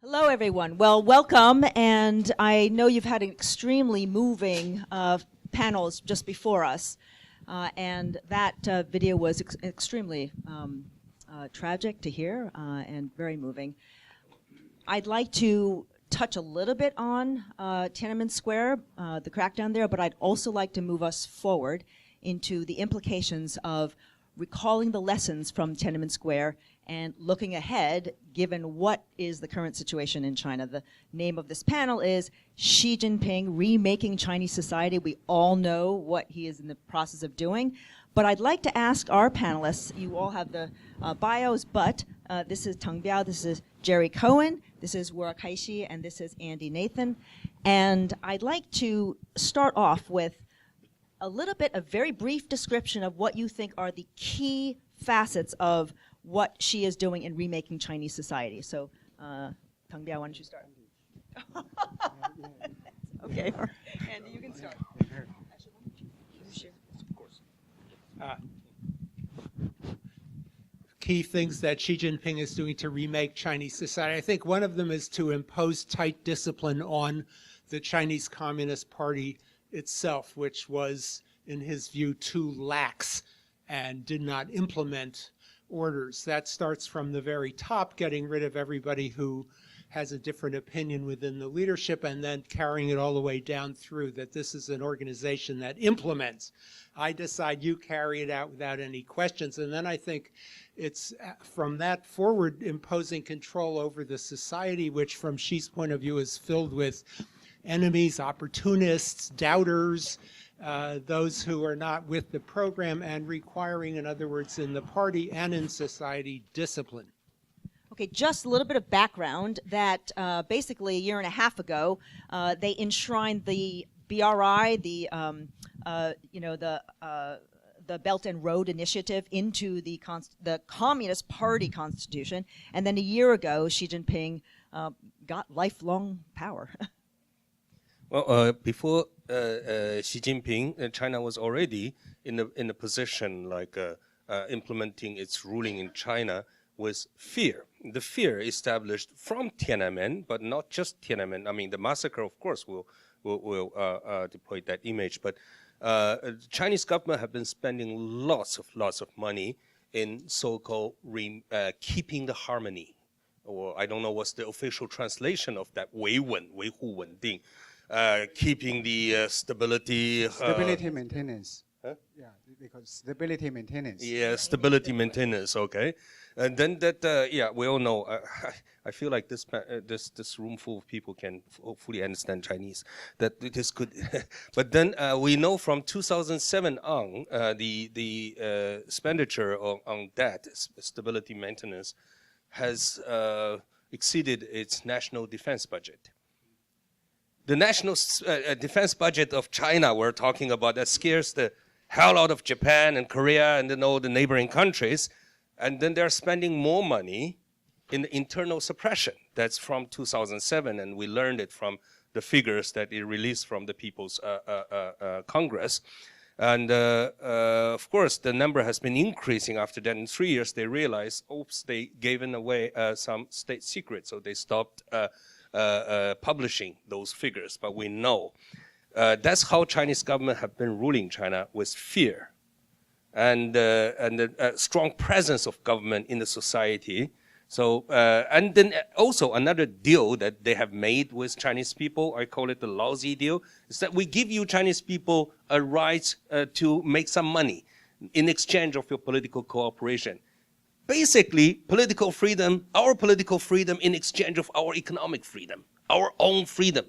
Hello, everyone. Well, welcome, and I know you've had an extremely moving panels just before us, and that video was extremely tragic to hear and very moving. I'd like to touch a little bit on Tiananmen Square, the crackdown there, but I'd also like to move us forward into the implications of recalling the lessons from Tiananmen Square and looking ahead, given what is the current situation in China. The name of this panel is Xi Jinping, Remaking Chinese Society. We all know what he is in the process of doing. But I'd like to ask our panelists, you all have the bios, but this is Teng Biao, this is Jerome Cohen, this is Wu'er Kaixi, and this is Andy Nathan. And I'd like to start off with a little bit, a very brief description of what you think are the key facets of what Xi is doing in remaking Chinese society. So, Teng Biao, why don't you start? Okay, Andy, you can start. Of course. Key things that Xi Jinping is doing to remake Chinese society. I think one of them is to impose tight discipline on the Chinese Communist Party itself, which was, in his view, too lax and did not implement orders. That starts from the very top, getting rid of everybody who has a different opinion within the leadership, and then carrying it all the way down through, that this is an organization that implements. I decide, you carry it out without any questions. And then I think it's from that forward imposing control over the society, which from Xi's point of view is filled with enemies, opportunists, doubters, those who are not with the program, and requiring, in other words, in the party and in society, discipline. Okay, just a little bit of background that basically a year and a half ago, they enshrined the BRI, the Belt and Road Initiative into the Communist Party Constitution, and then a year ago, Xi Jinping got lifelong power. Well, before Xi Jinping, China was already in a position like implementing its ruling in China with fear. The fear established from Tiananmen, but not just Tiananmen. I mean, the massacre, of course, will deploy that image. But the Chinese government have been spending lots of money in so-called keeping the harmony, or I don't know what's the official translation of that 维护稳定. Keeping the stability. Stability maintenance. Huh? Yeah, because stability maintenance. Yeah, stability maintenance. Okay, and then that. Yeah, we all know. I feel like this room full of people can hopefully understand Chinese. That this could, but then we know from 2007 on, the expenditure on that stability maintenance has exceeded its national defense budget. The national defense budget of China we're talking about that scares the hell out of Japan and Korea and then all the neighboring countries. And then they're spending more money in internal suppression. That's from 2007, and we learned it from the figures that it released from the People's Congress. And of course, the number has been increasing after that. In 3 years, they realized, oops, they given away some state secrets, so they stopped publishing those figures, but we know that's how Chinese government have been ruling China, with fear and the strong presence of government in the society. So and then also another deal that they have made with Chinese people, I call it the lousy deal, is that we give you Chinese people a right to make some money in exchange of your political cooperation. Basically, political freedom, our political freedom in exchange of our economic freedom, our own freedom.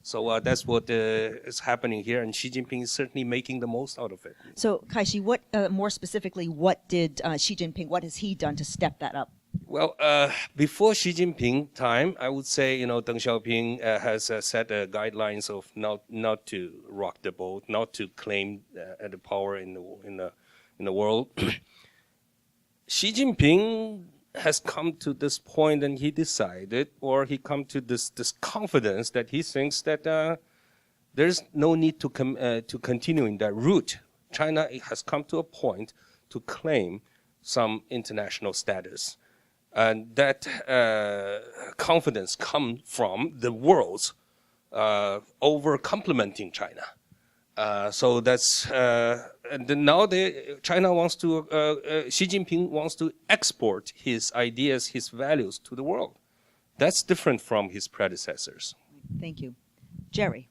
So that's what is happening here, and Xi Jinping is certainly making the most out of it. So, Kaixi, what more specifically, what did Xi Jinping, what has he done to step that up? Well, before Xi Jinping time, I would say, Deng Xiaoping has set guidelines of not to rock the boat, not to claim the power in the world. Xi Jinping has come to this point, and he decided, or he come to this confidence that he thinks that there's no need to continue in that route. China has come to a point to claim some international status. And that confidence comes from the world's over complimenting China. So that's, and then now China wants to, Xi Jinping wants to export his ideas, his values to the world. That's different from his predecessors. Thank you. Jerry.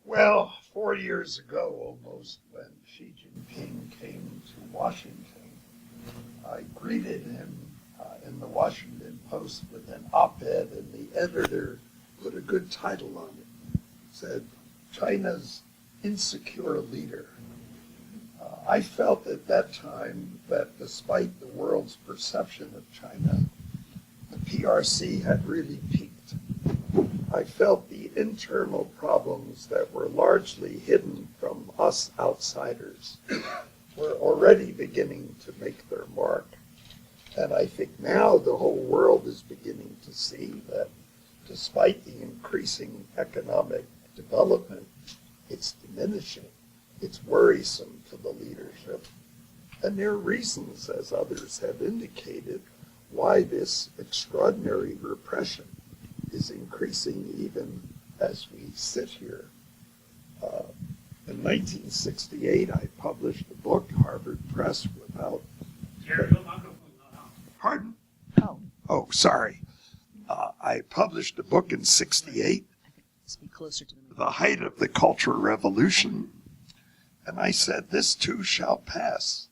Well, 4 years ago almost, when Xi Jinping came to Washington, I greeted him in the Washington Post with an op-ed, and the editor put a good title on it. It said, China's insecure leader. I felt at that time that despite the world's perception of China, the PRC had really peaked. I felt the internal problems that were largely hidden from us outsiders were already beginning to make their mark. And I think now the whole world is beginning to see that despite the increasing economic development, it's diminishing. It's worrisome to the leadership. And there are reasons, as others have indicated, why this extraordinary repression is increasing even as we sit here. In 1968, I published a book, Harvard Press, without... Pardon? Oh, sorry. I published a book in 68, Speak closer to the The Height of the Cultural Revolution, and I said, this too shall pass.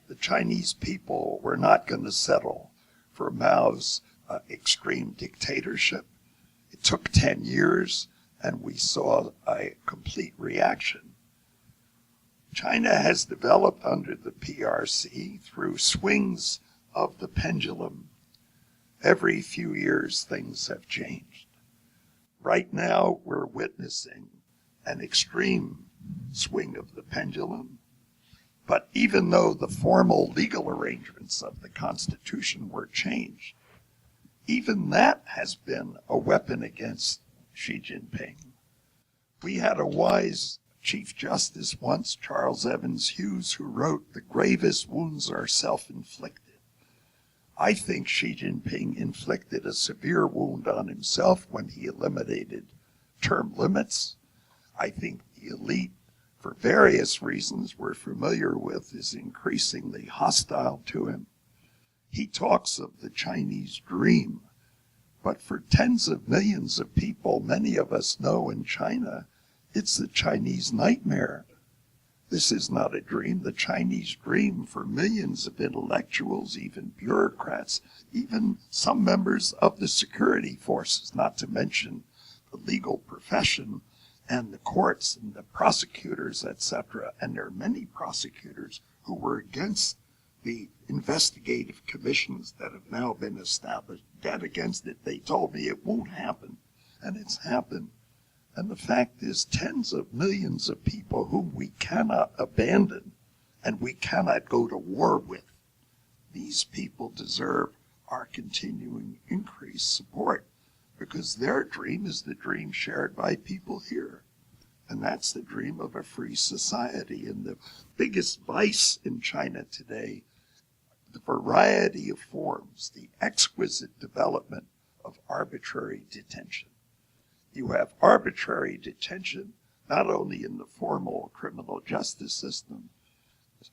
The Chinese people were not going to settle for Mao's extreme dictatorship. It took 10 years, and we saw a complete reaction. China has developed under the PRC through swings of the pendulum. Every few years, things have changed. Right now, we're witnessing an extreme swing of the pendulum. But even though the formal legal arrangements of the Constitution were changed, even that has been a weapon against Xi Jinping. We had a wise Chief Justice once, Charles Evans Hughes, who wrote, "The gravest wounds are self-inflicted." I think Xi Jinping inflicted a severe wound on himself when he eliminated term limits. I think the elite, for various reasons we're familiar with, is increasingly hostile to him. He talks of the Chinese dream, but for tens of millions of people, many of us know in China, it's the Chinese nightmare. This is not a dream. The Chinese dream for millions of intellectuals, even bureaucrats, even some members of the security forces, not to mention the legal profession and the courts and the prosecutors, etc. And there are many prosecutors who were against the investigative commissions that have now been established, dead against it. They told me it won't happen, and it's happened. And the fact is, tens of millions of people whom we cannot abandon and we cannot go to war with, these people deserve our continuing increased support, because their dream is the dream shared by people here. And that's the dream of a free society. And the biggest vice in China today, the variety of forms, the exquisite development of arbitrary detention. You have arbitrary detention not only in the formal criminal justice system,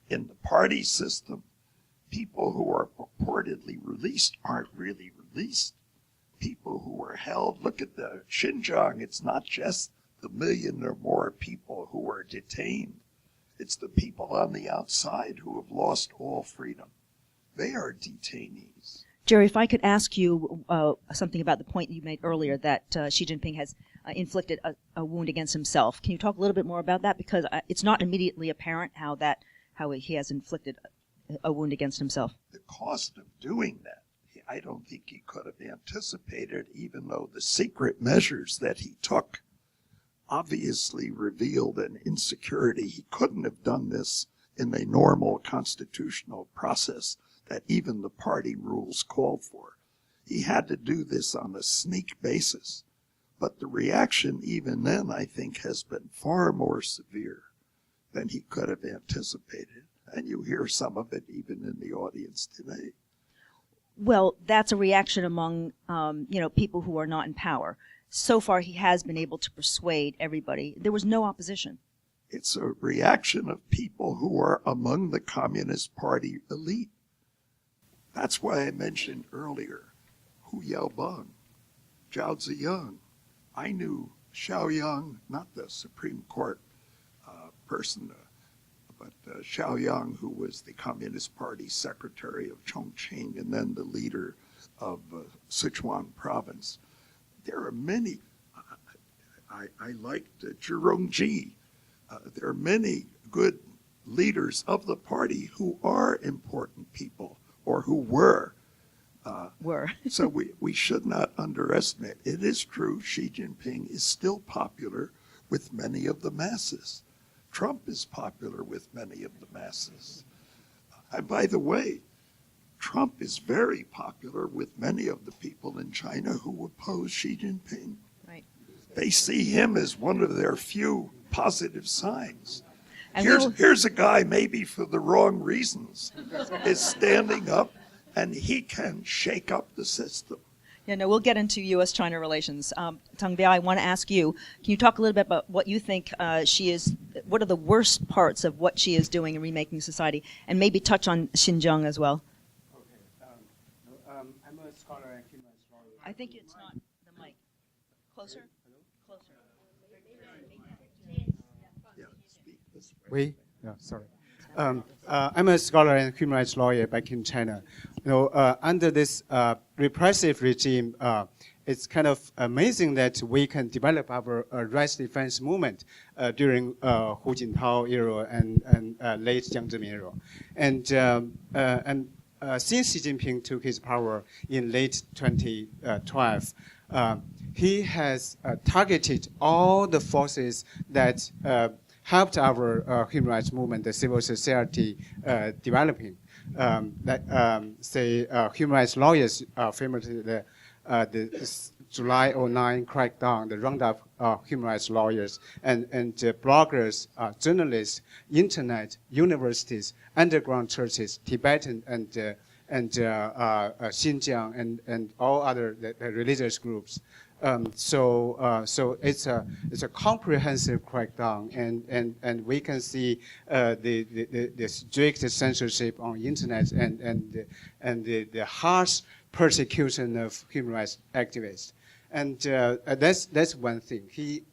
in the party system. People who are purportedly released aren't really released. People who are held, look at the Xinjiang, it's not just the million or more people who are detained. It's the people on the outside who have lost all freedom. They are detainees. Jerry, if I could ask you something about the point you made earlier that Xi Jinping has inflicted a wound against himself. Can you talk a little bit more about that? Because it's not immediately apparent how he has inflicted a wound against himself. The cost of doing that, I don't think he could have anticipated, even though the secret measures that he took obviously revealed an insecurity. He couldn't have done this in a normal constitutional process that even the party rules called for. He had to do this on a sneak basis. But the reaction even then, I think, has been far more severe than he could have anticipated. And you hear some of it even in the audience today. Well, that's a reaction among, people who are not in power. So far, he has been able to persuade everybody. There was no opposition. It's a reaction of people who are among the Communist Party elite. That's why I mentioned earlier Hu Yaobang, Zhao Ziyang. I knew Xiaoyang, not the Supreme Court person, but Xiaoyang, who was the Communist Party secretary of Chongqing and then the leader of Sichuan province. There are many. I liked Jerome Cohen. There are many good leaders of the party who are important people, or who were. So we should not underestimate. It is true Xi Jinping is still popular with many of the masses. Trump is popular with many of the masses. And by the way, Trump is very popular with many of the people in China who oppose Xi Jinping. Right. They see him as one of their few positive signs. And Here's a guy, maybe for the wrong reasons, is standing up, and he can shake up the system. Yeah, no, we'll get into U.S.-China relations. Teng Biao, I want to ask you, can you talk a little bit about what you think what are the worst parts of what she is doing in remaking society, and maybe touch on Xinjiang as well? Okay. I'm a scholar and human rights lawyer. I think it's not the mic. Closer? Closer. Yeah, speak this way. Sorry. I'm a scholar and human rights lawyer back in China. Under this repressive regime, it's kind of amazing that we can develop our rights defense movement during Hu Jintao era and late Jiang Zemin era. And since Xi Jinping took his power in late 2012, he has targeted all the forces that helped our human rights movement, the civil society developing. Human rights lawyers, famously the July 2009 crackdown, the roundup of human rights lawyers, and bloggers, journalists, internet, universities, underground churches, Tibetan and Xinjiang and all other religious groups. So it's a comprehensive crackdown, and we can see the strict censorship on internet and the harsh persecution of human rights activists, and that's one thing. He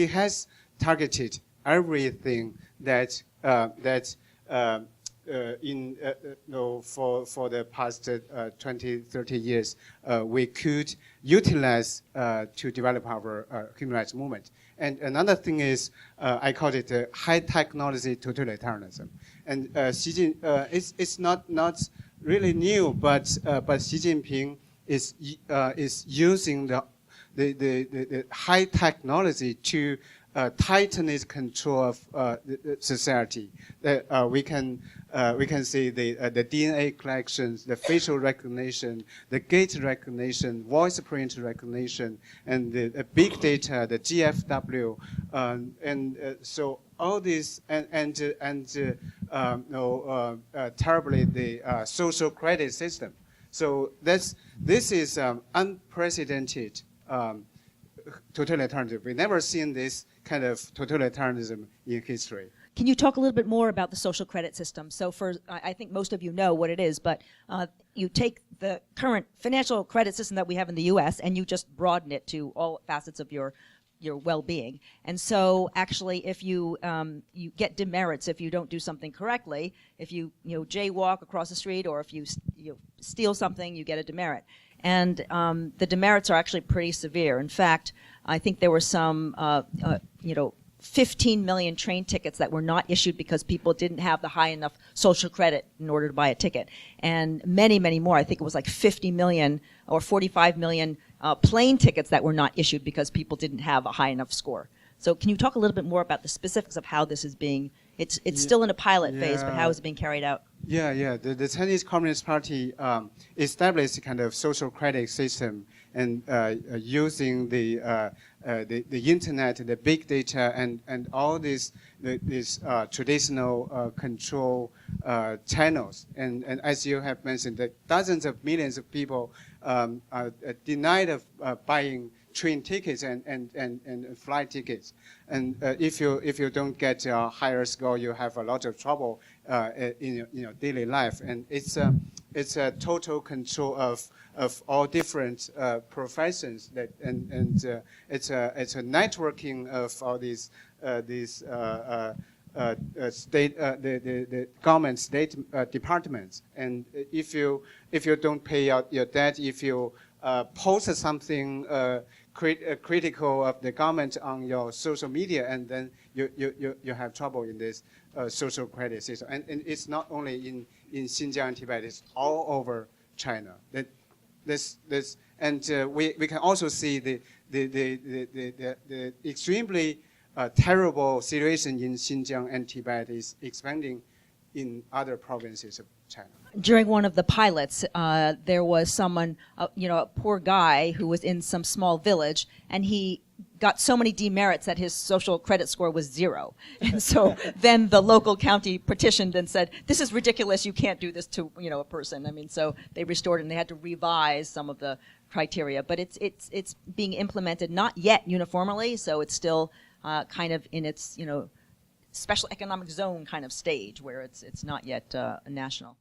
has targeted everything that for the past 20, 30 years, we could utilize to develop our human rights movement. And another thing is, I call it high technology totalitarianism. And it's not really new, but Xi Jinping is using the high technology to tighten its control of the society. We can see the DNA collections, the facial recognition, the gait recognition, voice print recognition, and the big data, the GFW, so all this terribly the social credit system. So this is unprecedented totalitarianism. We've never seen this kind of totalitarianism in history. Can you talk a little bit more about the social credit system? So I think most of you know what it is, but you take the current financial credit system that we have in the U.S. and you just broaden it to all facets of your well-being. And so actually if you get demerits if you don't do something correctly, if you jaywalk across the street, or if you steal something, you get a demerit. And the demerits are actually pretty severe. In fact, I think there were some 15 million train tickets that were not issued because people didn't have the high enough social credit in order to buy a ticket. And many, many more. I think it was like 50 million or 45 million plane tickets that were not issued because people didn't have a high enough score. So can you talk a little bit more about the specifics of how this is being, it's still in a pilot phase, but how is it being carried out? Yeah. The Chinese Communist Party established a kind of social credit system, and using the the internet, the big data, and all these traditional control channels. And as you have mentioned, that dozens of millions of people are denied of buying train tickets and flight tickets. And if you don't get a higher score, you have a lot of trouble in your daily life. And it's a total control of all different professions that it's a networking of all these state the government state departments. And if you don't pay out your debt, if you post something critical of the government on your social media, and then you have trouble in this social credit system. And it's not only in Xinjiang and Tibet; it's all over China. We can also see the extremely terrible situation in Xinjiang and Tibet is expanding in other provinces of China. During one of the pilots, there was someone, a poor guy who was in some small village, and he got so many demerits that his social credit score was 0. And so then the local county petitioned and said, "This is ridiculous. You can't do this to a person." I mean, so they restored, and they had to revise some of the criteria. But it's being implemented not yet uniformly, so it's still kind of in its special economic zone kind of stage where it's not yet national.